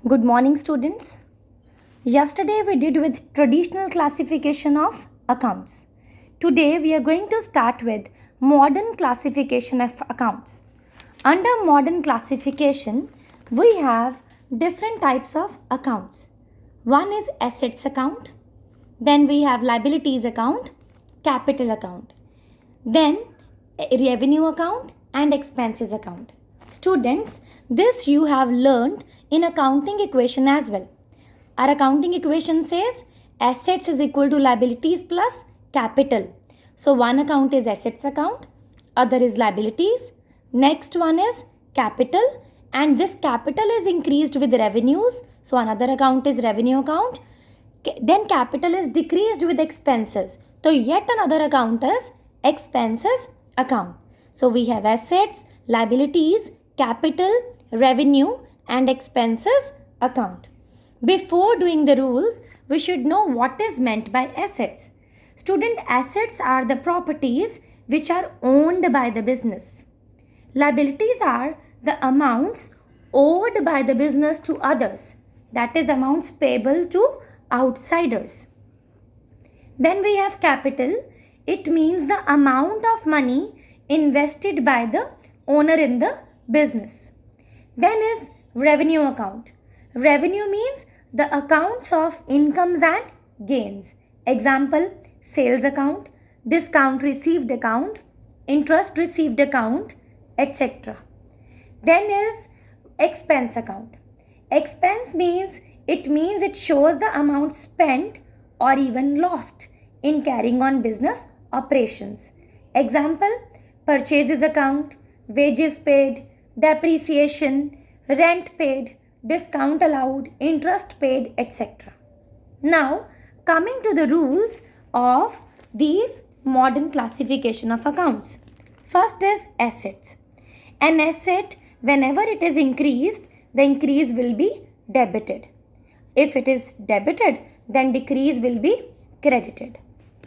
Good morning, students. Yesterday we did with traditional classification of accounts. Today we are going to start with modern classification of accounts. Under modern classification, we have different types of accounts. One is assets account, then we have liabilities account, capital account, then revenue account and expenses account. Students, this you have learned in accounting equation as well. Our accounting equation says assets is equal to liabilities plus capital. So one account is assets account, other is liabilities, next one is capital, and this capital is increased with revenues. So another account is revenue account. Then capital is decreased with expenses. So yet another account is expenses account. So we have assets, liabilities, capital, revenue and expenses account. Before doing the rules, we should know what is meant by assets. Student, assets are the properties which are owned by the business. Liabilities are the amounts owed by the business to others. That is amounts payable to outsiders. Then we have capital. It means the amount of money invested by the owner in the business. Then is revenue account. Revenue means the accounts of incomes and gains. Example, sales account, discount received account, interest received account, etc. Then is expense account. Expense means it shows the amount spent or even lost in carrying on business operations. Example, purchases account, wages paid, depreciation, rent paid, discount allowed, interest paid, etc. Now, coming to the rules of these modern classification of accounts. First is assets. An asset, whenever it is increased, the increase will be debited. If it is debited, then decrease will be credited.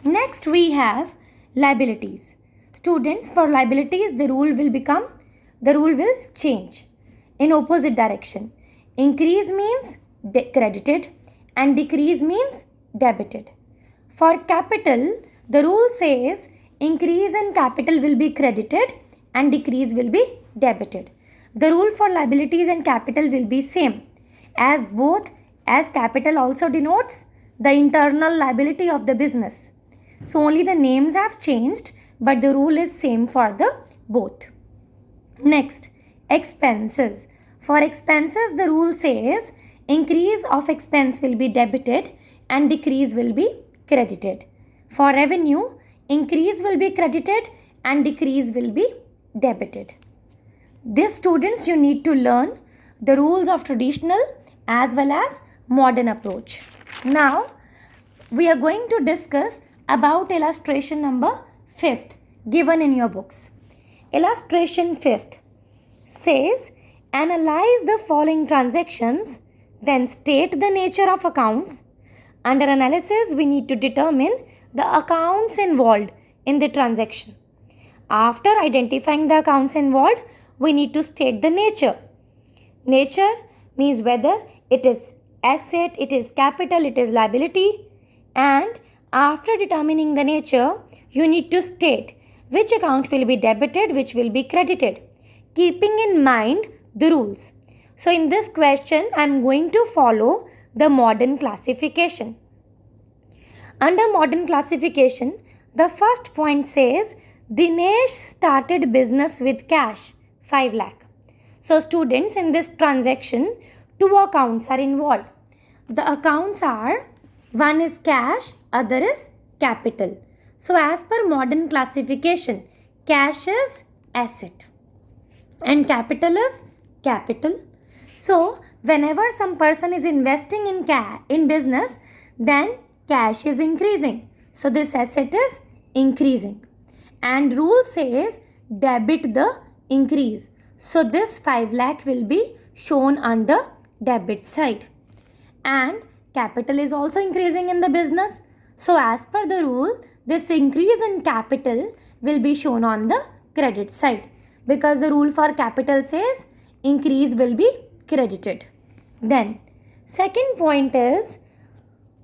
Next, we have liabilities. Students, for liabilities, the rule will change in opposite direction. Increase means credited and decrease means debited. For capital, the rule says increase in capital will be credited and decrease will be debited. The rule for liabilities and capital will be same, as capital also denotes the internal liability of the business. So only the names have changed, but the rule is same for the both. Next, expenses. For expenses, the rule says increase of expense will be debited and decrease will be credited. For revenue, increase will be credited and decrease will be debited. These students, you need to learn the rules of traditional as well as modern approach. Now, we are going to discuss about illustration number 5th given in your books. Illustration 5th says, analyze the following transactions, then state the nature of accounts. Under analysis, we need to determine the accounts involved in the transaction. After identifying the accounts involved, we need to state the nature. Nature means whether it is asset, it is capital, it is liability. And after determining the nature, you need to state which account will be debited, which will be credited, keeping in mind the rules. So in this question, I am going to follow the modern classification. Under modern classification, the first point says, Dinesh started business with cash, 5 lakh. So students, in this transaction, 2 accounts are involved. The accounts are, one is cash, other is capital. So as per modern classification, cash is asset and capital is capital. So whenever some person is investing in business, then cash is increasing. So this asset is increasing. And rule says debit the increase. So this 5 lakh will be shown under debit side. And capital is also increasing in the business. So as per the rule, this increase in capital will be shown on the credit side, because the rule for capital says increase will be credited. Then Second point is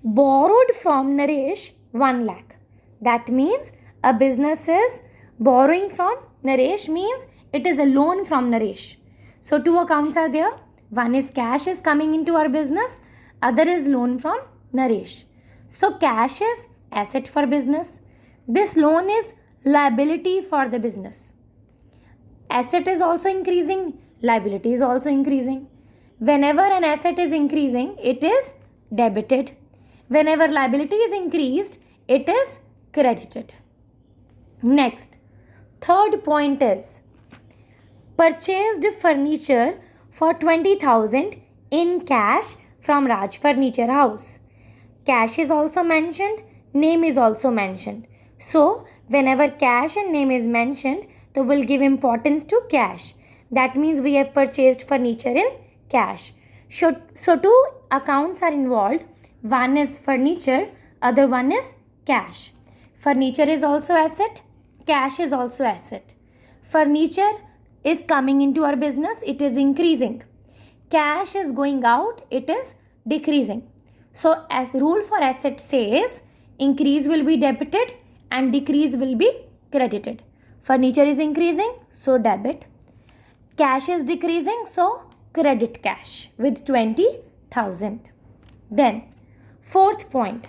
borrowed from Naresh 1 lakh. That means a business is borrowing from Naresh means it is a loan from Naresh. So two accounts are there. One is cash is coming into our business. Other is loan from Naresh. So cash is asset for business. This loan is liability for the business. Asset is also increasing. Liability is also increasing. Whenever an asset is increasing, it is debited. Whenever liability is increased, it is credited. Next, third point is purchased furniture for 20,000 in cash from Raj Furniture House. Cash is also mentioned, name is also mentioned. So, whenever cash and name is mentioned, we will give importance to cash. That means we have purchased furniture in cash. So two accounts are involved. One is furniture, other one is cash. Furniture is also asset, cash is also asset. Furniture is coming into our business, it is increasing. Cash is going out, it is decreasing. So as rule for asset says, increase will be debited and decrease will be credited. Furniture is increasing, so debit. Cash is decreasing, so credit cash with 20,000. Then fourth point.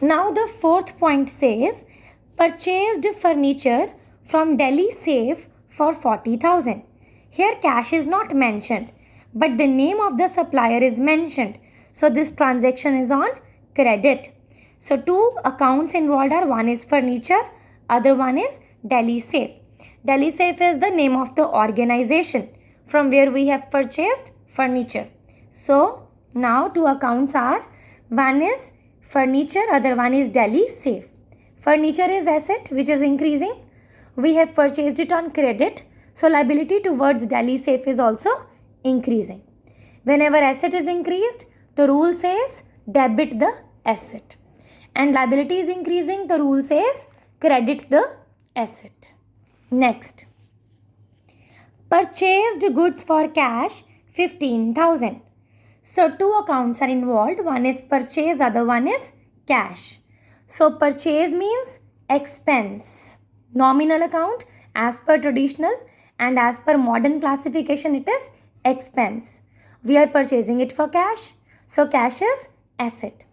Now the fourth point says purchased furniture from Delhi Safe for 40,000. Here cash is not mentioned, but the name of the supplier is mentioned. So this transaction is on credit. So two accounts involved are, one is furniture, other one is Delhi Safe. Delhi Safe is the name of the organization from where we have purchased furniture. So now two accounts are, one is furniture, other one is Delhi Safe. Furniture is asset which is increasing. We have purchased it on credit. So liability towards Delhi Safe is also increasing. Whenever asset is increased, the rule says debit the asset. And liability is increasing, the rule says credit the asset. Next, purchased goods for cash 15,000. So two accounts are involved. One is purchase, other one is cash. So purchase means expense. Nominal account as per traditional and as per modern classification it is expense. We are purchasing it for cash. So cash is asset.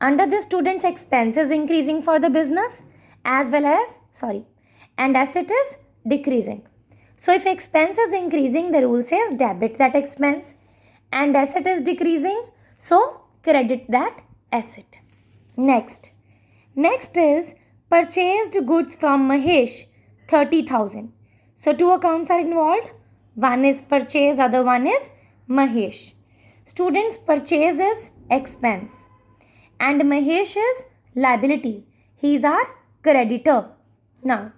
Under this, students' expense is increasing for the business as well as and asset is decreasing. So if expense is increasing, the rule says debit that expense, and asset is decreasing, so credit that asset. Next is purchased goods from Mahesh 30,000. So two accounts are involved. One is purchase, other one is Mahesh. Students, purchase is expense and Mahesh is liability. He is our creditor. Now,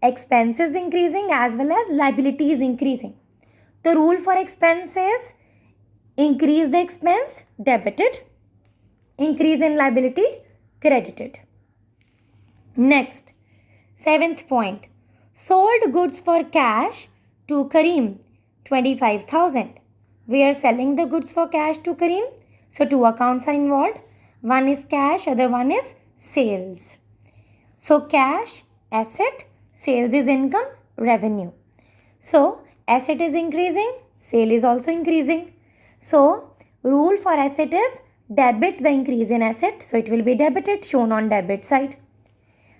expense is increasing as well as liability is increasing. The rule for expense is increase the expense, debited. Increase in liability, credited. Next, seventh point. Sold goods for cash to Kareem 25,000. We are selling the goods for cash to Kareem. So two accounts are involved. One is cash, other one is sales. So cash, asset, sales is income, revenue. So asset is increasing, sale is also increasing. So rule for asset is debit the increase in asset. So it will be debited, shown on debit side.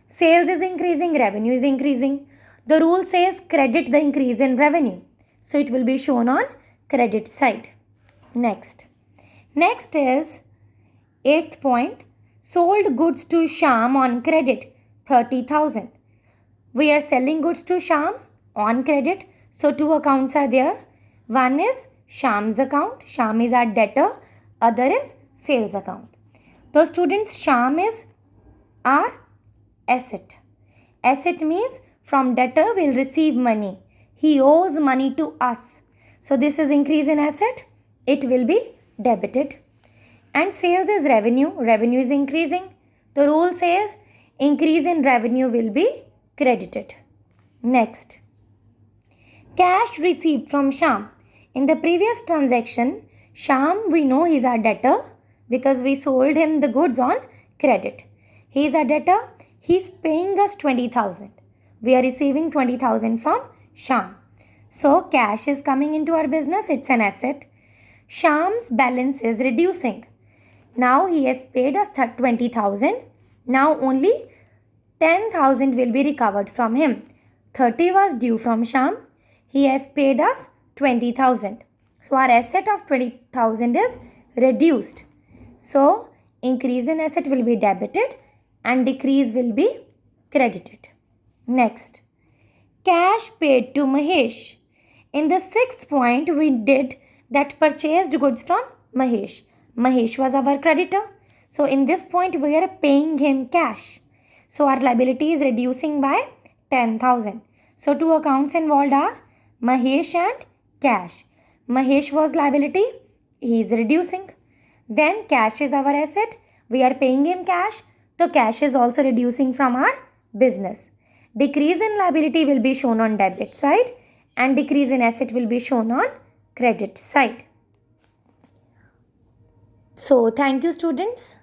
Sales is increasing, revenue is increasing. The rule says credit the increase in revenue. So it will be shown on credit side. Next is 8th point. Sold goods to Sham on credit 30,000. We are selling goods to Sham on credit. So two accounts are there. One is Sham's account. Sham is our debtor. Other is sales account. So students, Sham is our asset. Asset means from debtor we will receive money. He owes money to us. So this is increase in asset. It will be debited. And sales is revenue. Revenue is increasing. The rule says increase in revenue will be credited. Next, cash received from Sham. In the previous transaction, Shyam, we know he's our debtor because we sold him the goods on credit. He is our debtor. He's paying us 20,000. We are receiving 20,000 from Shyam. So cash is coming into our business. It's an asset. Shyam's balance is reducing. Now he has paid us 20,000. Now only 10,000 will be recovered from him. 30 was due from Shyam. He has paid us 20,000. So our asset of 20,000 is reduced. So increase in asset will be debited and decrease will be credited. Next, cash paid to Mahesh. In the sixth point, we did that purchased goods from Mahesh. Mahesh was our creditor. So in this point, we are paying him cash. So our liability is reducing by 10,000. So two accounts involved are Mahesh and cash. Mahesh was liability. He is reducing. Then cash is our asset. We are paying him cash. So cash is also reducing from our business. Decrease in liability will be shown on debit side and decrease in asset will be shown on credit side. So thank you students.